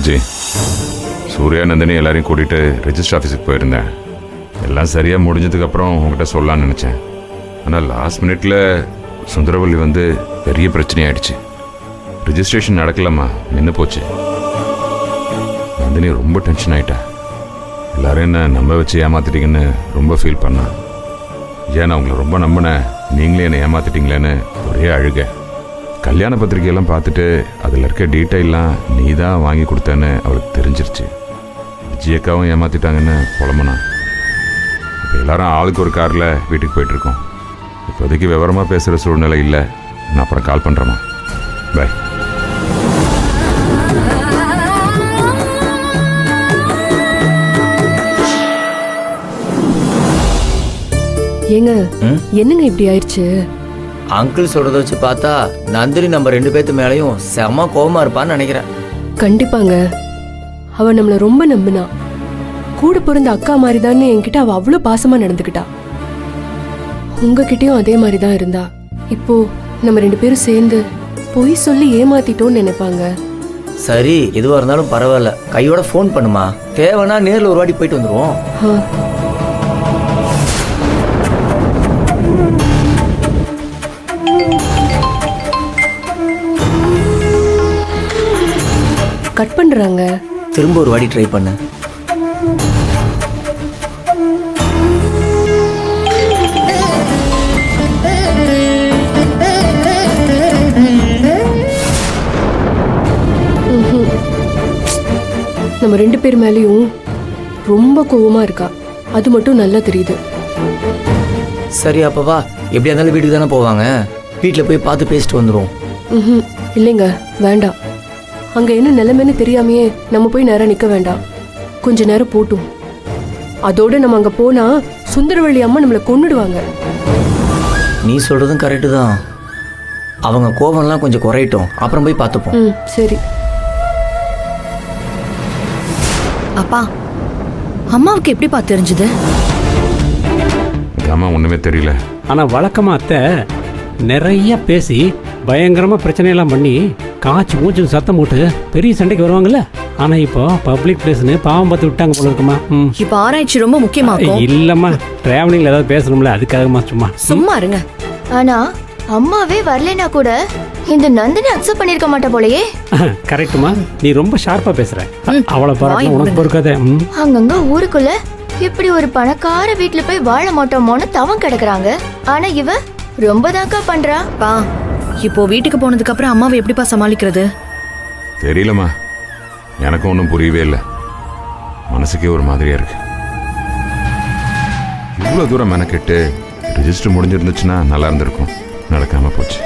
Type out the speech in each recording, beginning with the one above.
விஜி, சூர்யா நந்தினி எல்லாரையும் கூட்டிகிட்டு ரெஜிஸ்டர் ஆஃபீஸுக்கு போயிருந்தேன். எல்லாம் சரியாக முடிஞ்சதுக்கப்புறம் உங்ககிட்ட சொல்லலான்னு நினச்சேன். ஆனால் லாஸ்ட் மினிட்ல சுந்தரவல்லி வந்து பெரிய பிரச்சனையாயிடுச்சு. ரிஜிஸ்ட்ரேஷன் நடக்கலாமா, நின்று போச்சு. நந்தினி ரொம்ப டென்ஷன் ஆகிட்டா. எல்லாரும் என்ன நம்ப வச்சு ஏமாத்திட்டீங்கன்னு ரொம்ப ஃபீல் பண்ணான். ஏன் நான் உங்களை ரொம்ப நம்பினேன், நீங்களே என்னை ஏமாத்திட்டீங்களேன்னு ஒரே அழுக. கல்யாண பத்திரிகையெல்லாம் பார்த்துட்டு அதில் இருக்க டீட்டெயிலாம் நீ தான் வாங்கி கொடுத்தேன்னு அவளுக்கு தெரிஞ்சிருச்சு. விஜயக்காவும் ஏமாத்திட்டாங்கன்னு புலம்புனா. இப்போ எல்லாரும் ஆளுக்கு ஒரு காரில் வீட்டுக்கு போயிட்டுருக்கோம். இப்போதைக்கு விவரமாக பேசுகிற சூழ்நிலை இல்லை. நான் அப்புறம் கால் பண்ணுறேம்மா. பாய். ஏங்க, என்னங்க இப்படி ஆயிடுச்சு? அங்கிள் சொல்றத வச்சு பார்த்தா நந்தினி நம்ம 2 பேத்து மேலையும் செம கோவமா இருப்பான்னு நினைக்கிறேன். கண்டிப்பாங்க. அவ நம்மள ரொம்ப நம்பினா. கூட பிறந்த அக்கா மாதிரி தானே என்கிட்ட அவ அவ்வளவு பாசமா நடந்துக்கிட்டா. உங்ககிட்டயும் அதே மாதிரி தான் இருந்தா. இப்போ நம்ம 2 பேரும் சேர்ந்து பொய் சொல்லி ஏமாத்திட்டோம்னு நினைப்பாங்க. சரி, எதுவா இருந்தாலும் பரவாயில்ல, கையோட ஃபோன் பண்ணுமா, தேவைன்னா நேர்ல ஒரு வாட்டி போயிட்டு வந்துருவோம். கட் பண்றாங்க. திரும்ப ஒரு வாட்டி ட்ரை பண்ணு. நம்ம 2 பேர் மேலேயும் ரொம்ப கோவமா இருக்கா. அது மட்டும் நல்லா தெரியுது. சரி, அப்பவா எப்படியா இருந்தாலும் வீட்டுக்கு தானே போவாங்க, வீட்டில் போய் பார்த்து பேசிட்டு வந்துடும். இல்லைங்க, வேண்டாம். அங்க என்ன நிலைமைன்னு தெரியாமையே நம்ம போய் நேரம் நிக்க வேண்டாம். கொஞ்ச நேரம் போட்டும். அதோட நம்ம அங்க போனா சுந்தரவள்ளி அம்மா நம்மளை கொன்னுடுவாங்க. நீ சொல்றதும் கரெக்டு தான். அவங்க கோபம்லாம் கொஞ்சம் குறையட்டும், அப்புறம் போய் பார்த்துப்போம். சரி. அப்பா, அம்மாவுக்கு எப்படிப்பா தெரிஞ்சது? அம்மா ஒன்றுமே தெரியல. ஆனால் வழக்கமாக அத்தை நிறைய பேசி பயங்கரமாக பிரச்சனையெல்லாம் பண்ணி காய்ச்சி மூச்சு சத்தம் போட்டு பெரிய சண்டைக்கு வருவாங்கல்ல. ஆனால் இப்போ பப்ளிக் பிளேஸ்னு பாவம் பார்த்து விட்டாங்க போல இருக்குமா. இப்போ ஆராய்ச்சி ரொம்ப முக்கியமாகும். இல்லைம்மா, டிராவலிங்கில் ஏதாவது பேசணும்ல, அதுக்காகமா. சும்மா இருங்க. ஆனா அம்மாவே வரலைனா கூட இந்த நந்தினி அக்செப்ட் பண்ணிருக்க மாட்டா போலயே. கரெக்டுமா, நீ ரொம்ப ஷார்ப்பா பேசுற. அவளை பாராட்டு உனக்கு பொறுக்காதே. அங்கங்க ஊருக்குள்ள இப்படி ஒரு பணக்கார வீட்டுல போய் வாழ மாட்டோமோன்னு தவம் கிடக்குறாங்க. ஆனா இவ ரொம்ப தாக்கா பண்றா. பா, இப்போ வீட்டுக்கு போனதுக்கு அப்புறம் அம்மாவை எப்படிப்பா சமாளிக்கிறது? தெரியலம்மா, எனக்கும் ஒன்றும் புரியவே இல்லை. மனசுக்கே ஒரு மாதிரியா இருக்கு. இவ்வளோ தூரம் மெனக்கெட்டு ரிஜிஸ்டர் முடிஞ்சிருந்துச்சுன்னா நல்லா இருந்திருக்கும். நடக்காம போச்சு.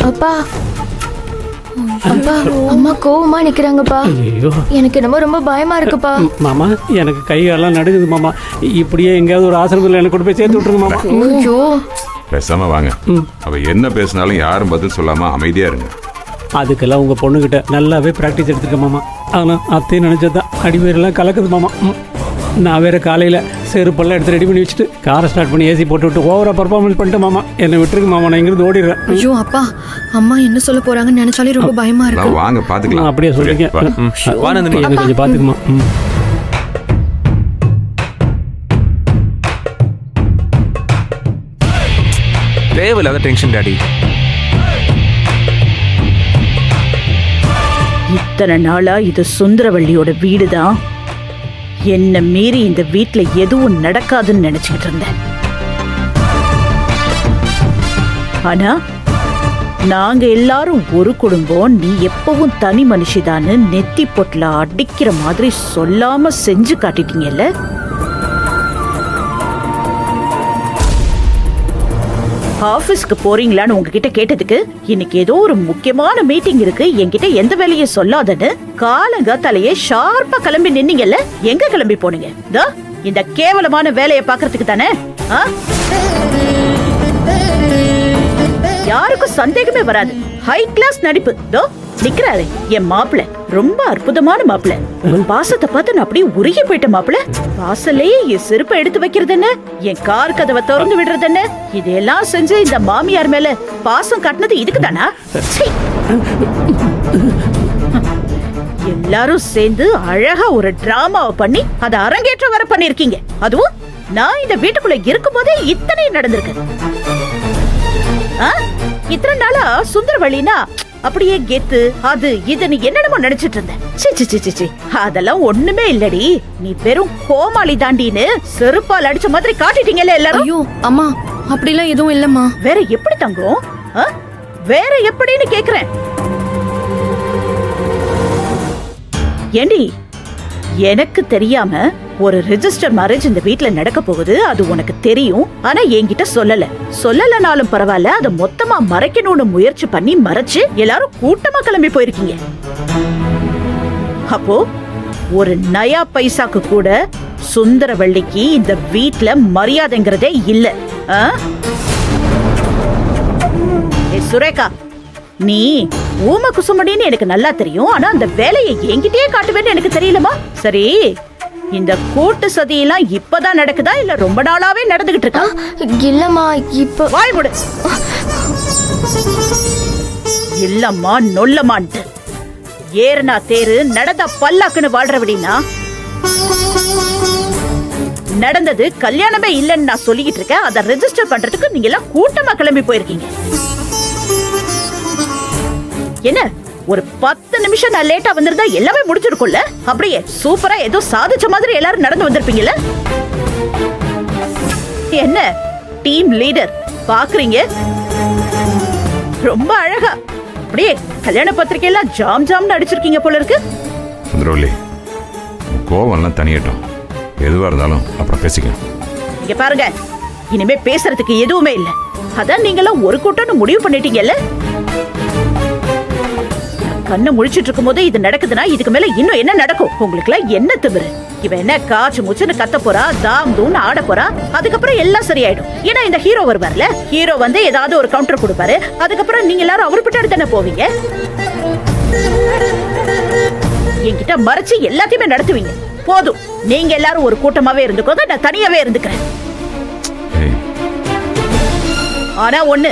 அப்பா, அப்பா, அம்மா கோவமா நிக்கிறாங்கப்பா. எனக்கு என்னமோ ரொம்ப பயமா இருக்குப்பா. மாமா, எனக்கு கையெல்லாம் நடுங்குது மாமா. இப்படியே எங்கேயாவது ஒரு ஆசிரமத்தில் எனக்கு கொண்டு போய் சேர்த்து விட்டுருங்க மாமா. ஐயோ, பேசாம வாங்க. அவ என்ன பேசினாலும் யாரும் பதில் சொல்லாம அமைதியா இருங்க. அதுக்கெல்லாம் உங்க பொண்ணுகிட்ட நல்லாவே பிராக்டிஸ் எடுத்துருக்கேன் மாமா. ஆனா அத்தையும் நினைச்சதான் அடிவேரெல்லாம் கலக்குது மாமா. நான் வேற காலையில செருப்பெல்லாம் எடுத்து ரெடி பண்ணி வச்சுட்டு காரை ஸ்டார்ட் பண்ணி ஏசி போட்டு விட்டு ஓவரா பர்ஃபார்மன்ஸ் பண்ணிட்டேன் மாமா. என்னை விட்டுருக்கு மாமா, நான் இங்கிருந்து ஓடிடுறேன். ஐயோ அப்பா, அம்மா என்ன சொல்ல போறாங்கன்னு நினைச்சாலே ரொம்ப பயமா இருக்கு. வாங்க பாத்துக்கலாம். அப்படியே சொல்றீங்க. கொஞ்சம் பாத்துக்குமா. தேவையில்லாத டென்ஷன் டாடி. இத்தனை நாளா இது சுந்தரவள்ளியோட வீடுதான். என்ன மீறி இந்த வீட்டுல எதுவும் நடக்காதுன்னு நினைச்சுக்கிட்டு இருந்தேன். ஆனா நாங்க எல்லாரும் ஒரு குடும்பம், நீ எப்பவும் தனி மனுஷிதான்னு நெத்தி பொட்டல அடிக்கிற மாதிரி சொல்லாம செஞ்சு காட்டிட்டீங்கல்ல. ஆபீஸ்க்கு போறீங்களான்னு உங்ககிட்ட கேட்டதுக்கு இன்னைக்கு ஏதோ ஒரு முக்கியமான மீட்டிங் இருக்கு, என்கிட்ட எந்த வேலையும் சொல்லாதன்னு காலங்காத்தாலேயே ஷார்ப்பா கிளம்பி நின்னீங்கல்ல. எங்க கிளம்பி போனீங்க? இந்த கேவலமான வேலையை பாக்குறதுக்கு தானே. யாருக்கும் சந்தேகமே வராது. ஹை கிளாஸ் நடிப்பு. நிக்கிறாரு என் மாப்பிள்ள, ரொம்ப அற்புதமான மாப்பிள்ள. உங்க பாசத்தை பார்த்து நான் அப்படியே உருகி போயிட்டேன் மாப்பிள்ள. வாசல்லையே என் செருப்பை எடுத்து வைக்கிறது என்ன, என் கார் கதவை திறந்து விடுறது என்ன, இதெல்லாம் செஞ்சு இந்த மாமியார் மேல பாசம் காட்டினது இதுக்குதானா? சீ. எல்லாரும் சேர்ந்து அழகா ஒரு டிராமாவை பண்ணி அதை அரங்கேற்றம் வர பண்ணிருக்கீங்க. அதுவும் நான் இந்த வீட்டுக்குள்ள இருக்கும் போதே இத்தனை நடந்திருக்கு. இத்தனை நாளா சுந்தரவள்ளினா அப்படியே கெத்து அது இதுன்னு என்னென்னமோ நினைச்சிட்டு இருந்தேன். சி சி சி சி அதெல்லாம் ஒண்ணுமே இல்லடி. நீ வெறும் கோமாளி தாண்டின்னு செருப்பால் அடிச்ச மாதிரி காட்டிட்டீங்கல்ல எல்லாரும். ஐயோ அம்மா, அப்படிலாம் எதுவும் இல்லம்மா. வேற எப்படி தங்கும்? வேற எப்படின்னு கேக்குறேன். ஏண்டி, எனக்கு தெரியாம ஒரு ரெஜிஸ்டர் மேரேஜ் இந்த வீட்ல நடக்க போகுது, அது உனக்கு தெரியும். ஆனா என்கிட்ட சொல்லலனாலும் பரவாயில்ல, அதை மொத்தமா மறைக்கணும்னு முயற்சி பண்ணி மறைச்சு எல்லாரும் கூட்டமா கிளம்பி போயிருக்கீங்க. அப்போ ஒரு நயா பைசாக்கு கூட சுந்தரவள்ளிக்கு இந்த வீட்ல மரியாதைங்கிறதே இல்ல. சுரேகா, நீ ஊம குசுமடின்னு எனக்கு நல்லா தெரியும். ஆனா அந்த வேலையை என்கிட்டயே காட்டுவேன்னு எனக்கு தெரியலமா? சரி, இந்த கூட்டு சதியெல்லாம் இப்பதான் நடக்குதா இல்ல ரொம்ப நாளாவே நடந்துகிட்டு இருக்கா? இல்லம்மா, இப்ப வாய் மூடு. இல்லம்மா நொல்லமான்ட்டு ஏறுனா தேரு நடந்தா பல்லாக்குன்னு வாழ்றவடினா, நடந்தது கல்யாணமே இல்லைன்னு நான் சொல்லிக்கிட்டு இருக்கேன். அதை ரெஜிஸ்டர் பண்றதுக்கு நீங்க எல்லாம் கூட்டமா கிளம்பி போயிருக்கீங்க. என்ன, ஒரு 10 நிமிஷம் நான் லேட்டா வந்திருந்தா எல்லாமே முடிச்சிருக்கும்ல? அப்படியே சூப்பரா ஏதோ சாதிச்ச மாதிரி எல்லாரும் நடந்து வந்திருப்பீங்கல்ல? என்ன டீம் லீடர் பாக்குறீங்க? ரொம்ப அழகா அப்படியே கல்யாண பத்திரிகையெல்லாம் ஜாம் ஜாம்னு அடிச்சிருக்கீங்க போல இருக்கு. சுந்தரவள்ளி, கோவம்லாம் தனியட்டும், எதுவா இருந்தாலும் அப்புறம் பேசிக்கலாம். இங்க பாருங்க, இனிமே பேசுறதுக்கு எதுவுமே இல்ல. அதான் நீங்களாம் ஒரு கூட்டம்னு முடிவு பண்ணிட்டீங்கல்ல? கண்ணை முழிச்சிட்டு இருக்கும் போது இது நடக்குதுன்னா இதுக்கு மேல இன்னும் என்ன நடக்கும்? உங்களுக்கு எல்லாம் என்ன திமிரு? இவன் என்ன காச்சு முச்சுன்னு கத்த போறா, தாம் தூன்னு ஆட போறா, அதுக்கப்புறம் எல்லாம் சரியாயிடும். ஏன்னா இந்த ஹீரோ வருவார்ல, ஹீரோ வந்து ஏதாவது ஒரு கவுண்டர் கொடுப்பாரு, அதுக்கப்புறம் நீங்க எல்லாரும் அவரு பின்னாடி தானே போவீங்க. என்கிட்ட மறைச்சு எல்லாத்தையுமே நடத்துவீங்க. போதும், நீங்க எல்லாரும் ஒரு கூட்டமாவே இருந்துக்கோங்க, நான் தனியாவே இருந்துக்கிறேன். ஆனா ஒண்ணு,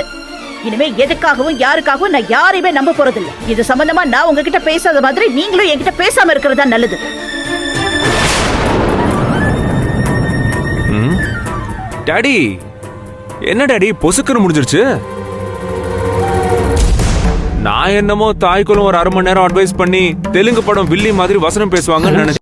இனிமே எதுக்காகவும் யாருக்காகவும் நான் யாரையுமே நம்ப போறதில்ல. இது சம்பந்தமா நான் உங்ககிட்ட பேசாத மாதிரி நீங்களும் என்கிட்ட பேசாம இருக்கிறதா நல்லது. டாடி, என்ன டாடி பொசுக்குன்னு முடிஞ்சிருச்சு? நான் என்னமோ தாய்க்குள்ள ஒரு 1/2 மணி நேரம் அட்வைஸ் பண்ணி தெலுங்கு படம் வில்லி மாதிரி வசனம் பேசுவாங்கன்னு நினைச்சேன்.